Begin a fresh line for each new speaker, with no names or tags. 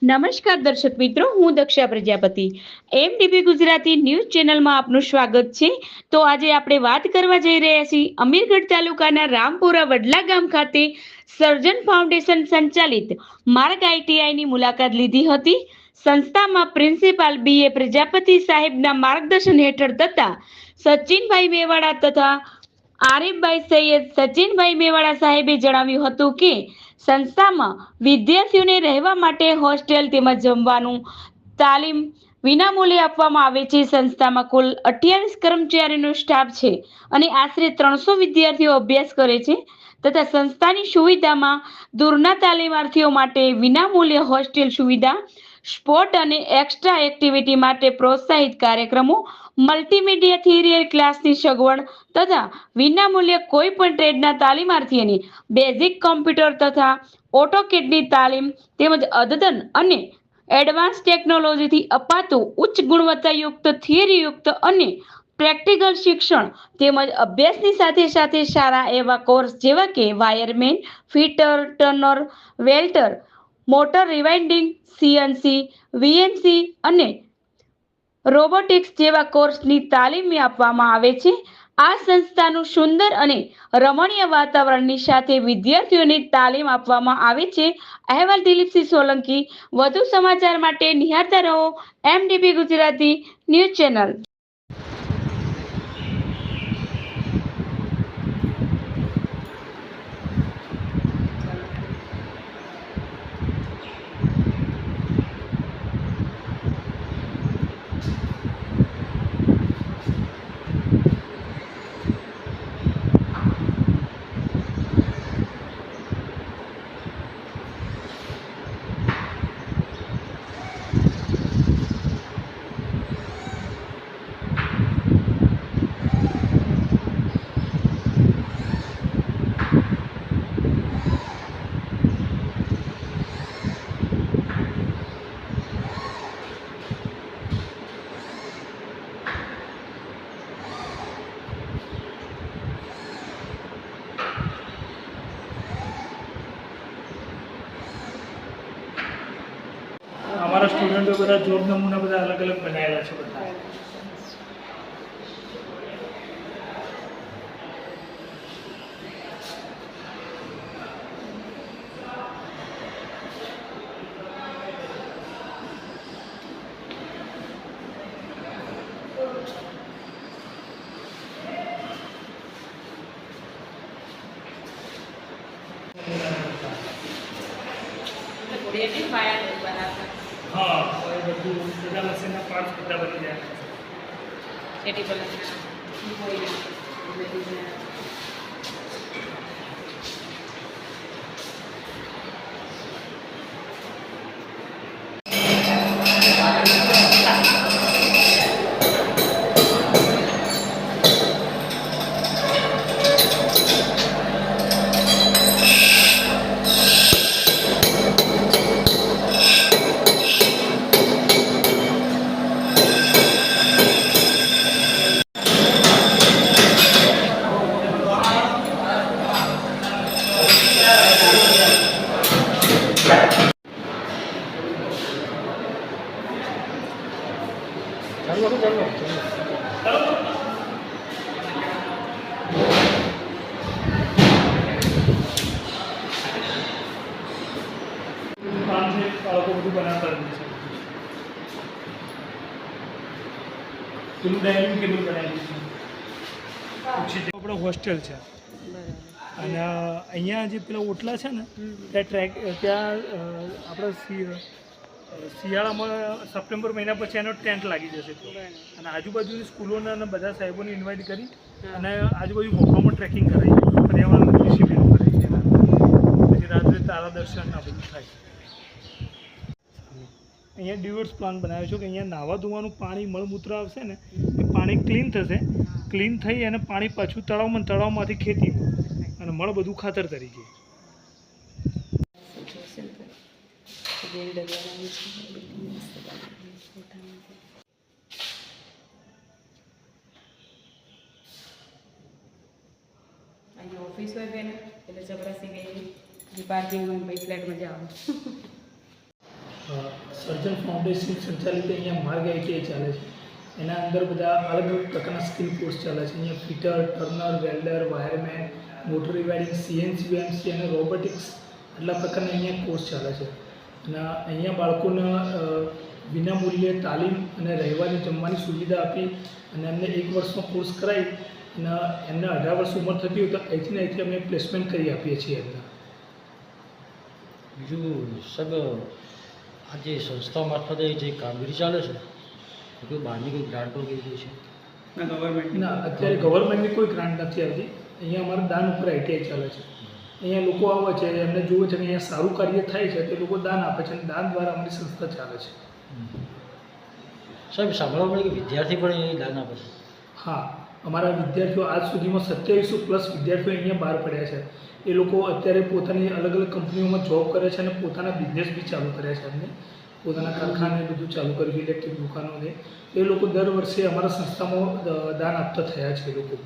નમસ્કાર દર્શક મિત્રો, હું દક્ષા પ્રજાપતિ એમડીપી ગુજરાતી ન્યૂઝ ચેનલમાં આપનું સ્વાગત છે। તો આજે આપણે વાત કરવા જઈ રહ્યા છીએ અમીરગઢ તાલુકાના રામપુરા વડલા ગામ ખાતે સર્જન ફાઉન્ડેશન સંચાલિત માર્ગ આઈટીઆઈની મુલાકાત લીધી હતી। સંસ્થામાં પ્રિન્સિપાલ બીએ પ્રજાપતિ સાહેબના માર્ગદર્શન હેઠળ તથા સચિનભાઈ મેવાડા તથા આરીફભાઈ સૈયદ સચિનભાઈ મેવાડા સાહેબે જણાવ્યું હતું કે સંસ્થામાં વિદ્યાર્થીઓને રહેવા માટે હોસ્ટેલ તેમજ જમવાનું તાલીમ વિનામૂલ્યે આપવામાં આવે છે। સંસ્થામાં કુલ 28 કર્મચારીનો સ્ટાફ છે અને આશરે 300 વિદ્યાર્થીઓ અભ્યાસ કરે છે તથા સંસ્થાની સુવિધામાં દૂરના તાલીમાર્થીઓ માટે વિનામૂલ્ય હોસ્ટેલ સુવિધા, સ્પોર્ટ અને એક્સ્ટ્રા એક્ટિવિટી માટે પ્રોત્સાહિત કાર્યક્રમો, મલ્ટીમીડિયા થિયરી ક્લાસની સગવડ તથા વિનામૂલ્ય કોઈ પણ ટ્રેડના તાલીમાર્થીઓને બેઝિક કોમ્પ્યુટર તથા ઓટોકેડની તાલીમ તેમજ અદ્યતન અને એડવાન્સ ટેકનોલોજીથી અપાતું ઉચ્ચ ગુણવત્તાયુક્ત થિયરીયુક્ત અને પ્રેક્ટિકલ શિક્ષણ તેમજ અભ્યાસની સાથે સાથે સારા એવા કોર્સ જેવા કે wireman, fitter, turner, welder, motor rewinding, CNC, VNC અને રોબોટિક્સ જેવા કોર્સની તાલીમ આપવામાં આવે છે। આ સંસ્થાનું સુંદર અને રમણીય વાતાવરણની સાથે વિદ્યાર્થીઓને તાલીમ આપવામાં આવે છે। અહેવાલ દિલીપસિંહ સોલંકી। વધુ સમાચાર માટે નિહાળતા રહો એમડીપી ગુજરાતી ન્યૂઝ ચેનલ।
हमारा स्टूडेंटों બધા જોબ નમૂના બધા અલગ અલગ બનાવેલા છે બધા। हाँ, બધું બધા મશીનના પાર્ટ્સ બધા બની જાય છે। બાળકો બધું બનાવતા રહે છે। પેલું ડાઇનિંગ ટેબલ બનાવી છે આપણો હોસ્ટેલ છે અને અહીંયા જે પેલા ઓટલા છે ને ત્યાં આપણે શિયાળામાં સપ્ટેમ્બર મહિના પછી એનો ટેન્ટ લાગી જશે અને આજુબાજુની સ્કૂલોના અને બધા સાહેબોને ઇન્વાઇટ કરી અને આજુબાજુ મોખામાં ટ્રેકિંગ કરાવી પર્યાવરણ ડિસિપ્લિન કરાવી છે। પછી રાત્રે તારા દર્શન આ બધું થાય। અહીંયા ડિવર્સ પ્લાન બનાવ્યો છે કે અહીંયા નાવા ધોવાનું પાણી મળમૂત્ર આવશે ને એ પાણી ક્લીન થશે, ક્લીન થઈ અને પાણી પાછું તળાવમાં, તળાવમાંથી ખેતીમાં અને મળ બધું ખાતર તરીકે।
ऑफिस હોય બેન એટલે ચપરાસી ગઈ પાર્કિંગમાં ભાઈ ફ્લેટમાં જવાનું
સર્જન ફાઉન્ડેશન સંચાલિત અહીંયા માર્ગ ITI ચાલે છે. એના અંદર બધા અલગ અલગ પ્રકારના સ્કિલ કોર્સ ચાલે છે. અહીંયા fitter, turner, welder, wireman, motor rewiring, CNC, VMC અને રોબોટિક્સ આટલા પ્રકારના અહીંયા કોર્સ ચાલે છે. અને અહીંયા બાળકોને વિનામૂલ્યે તાલીમ અને રહેવાની જમવાની સુવિધા આપી અને એમને 1 વર્ષનો કોર્સ કરાવી અને એમને 18 વર્ષ ઉંમર થતી હોય તો અહીંથી અમે પ્લેસમેન્ટ કરી આપીએ છીએ એમને.
બીજું સાહેબ, આ જે સંસ્થા મારફતે જે કામગીરી ચાલે છે કોઈ બહારની કોઈ ગ્રાન્ટો કઈ ગઈ છે?
ના, અત્યારે ગવર્મેન્ટની કોઈ ગ્રાન્ટ નથી આવતી. અહીંયા અમારા દાન ઉપર ITI ચાલે છે. અહીંયા લોકો આવે છે, એમને જુએ છે કે અહીંયા સારું કાર્ય થાય છે, તે લોકો દાન આપે છે અને દાન દ્વારા અમારી સંસ્થા ચાલે છે.
સાહેબ, સાંભળવા મળે કે વિદ્યાર્થી પણ એ દાન આપે છે?
હા, અમારા વિદ્યાર્થીઓ આજ સુધીમાં 2700+ વિદ્યાર્થીઓ અહીંયા બહાર પડ્યા છે. એ લોકો અત્યારે પોતાની અલગ અલગ કંપનીઓમાં જોબ કરે છે અને પોતાના બિઝનેસ બી ચાલુ કર્યા છે. એમને પોતાના કારખાને બધું ચાલુ કર્યું, ઇલેક્ટ્રિક દુકાનો છે. એ લોકો દર વર્ષે અમારા સંસ્થામાં દાન આપતા થયા છે એ લોકો.